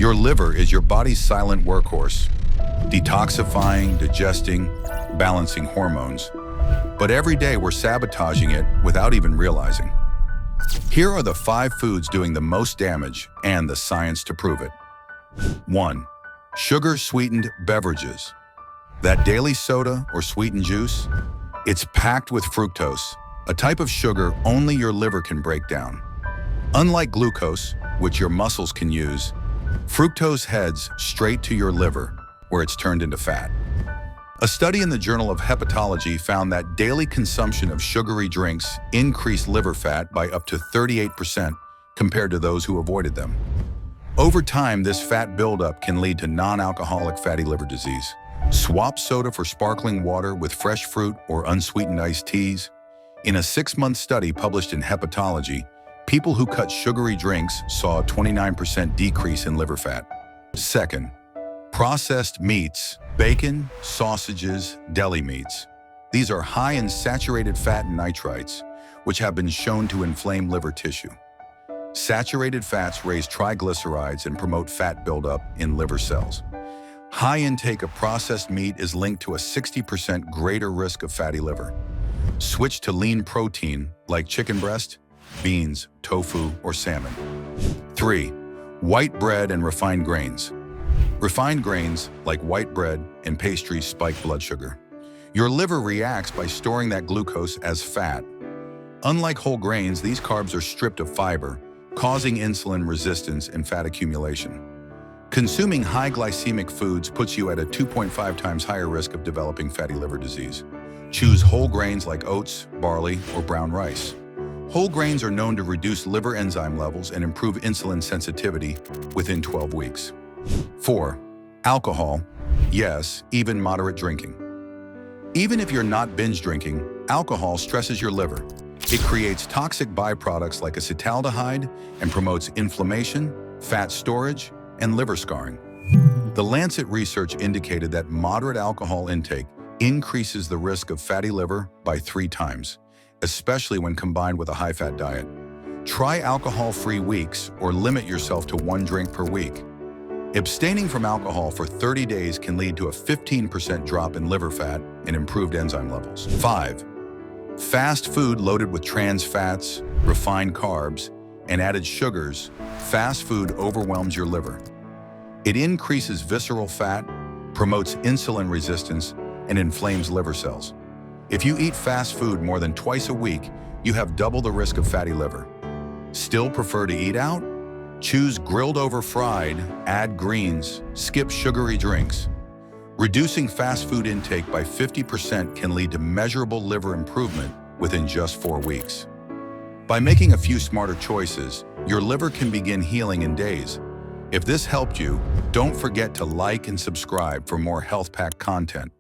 Your liver is your body's silent workhorse, detoxifying, digesting, balancing hormones. But every day we're sabotaging it without even realizing. Here are the 5 foods doing the most damage and the science to prove it. 1. Sugar-sweetened beverages. That daily soda or sweetened juice? It's packed with fructose, a type of sugar only your liver can break down. Unlike glucose, which your muscles can use, fructose heads straight to your liver, where it's turned into fat. A study in the Journal of Hepatology found that daily consumption of sugary drinks increased liver fat by up to 38% compared to those who avoided them. Over time, this fat buildup can lead to non-alcoholic fatty liver disease. Swap soda for sparkling water with fresh fruit or unsweetened iced teas. In a 6-month study published in Hepatology, people who cut sugary drinks saw a 29% decrease in liver fat. 2. Processed meats, bacon, sausages, deli meats. These are high in saturated fat and nitrites, which have been shown to inflame liver tissue. Saturated fats raise triglycerides and promote fat buildup in liver cells. High intake of processed meat is linked to a 60% greater risk of fatty liver. Switch to lean protein like chicken breast, beans, tofu, or salmon. 3. White bread and refined grains. Refined grains, like white bread and pastries, spike blood sugar. Your liver reacts by storing that glucose as fat. Unlike whole grains, these carbs are stripped of fiber, causing insulin resistance and fat accumulation. Consuming high glycemic foods puts you at a 2.5 times higher risk of developing fatty liver disease. Choose whole grains like oats, barley, or brown rice. Whole grains are known to reduce liver enzyme levels and improve insulin sensitivity within 12 weeks. 4. Alcohol. Yes, even moderate drinking. Even if you're not binge drinking, alcohol stresses your liver. It creates toxic byproducts like acetaldehyde and promotes inflammation, fat storage, and liver scarring. The Lancet research indicated that moderate alcohol intake increases the risk of fatty liver by 3 times, especially when combined with a high-fat diet. Try alcohol-free weeks or limit yourself to 1 drink per week. Abstaining from alcohol for 30 days can lead to a 15% drop in liver fat and improved enzyme levels. 5. Fast food loaded with trans fats, refined carbs, and added sugars. Fast food overwhelms your liver. It increases visceral fat, promotes insulin resistance, and inflames liver cells. If you eat fast food more than twice a week, you have double the risk of fatty liver. Still prefer to eat out? Choose grilled over fried, add greens, skip sugary drinks. Reducing fast food intake by 50% can lead to measurable liver improvement within just 4 weeks. By making a few smarter choices, your liver can begin healing in days. If this helped you, don't forget to like and subscribe for more health pack content.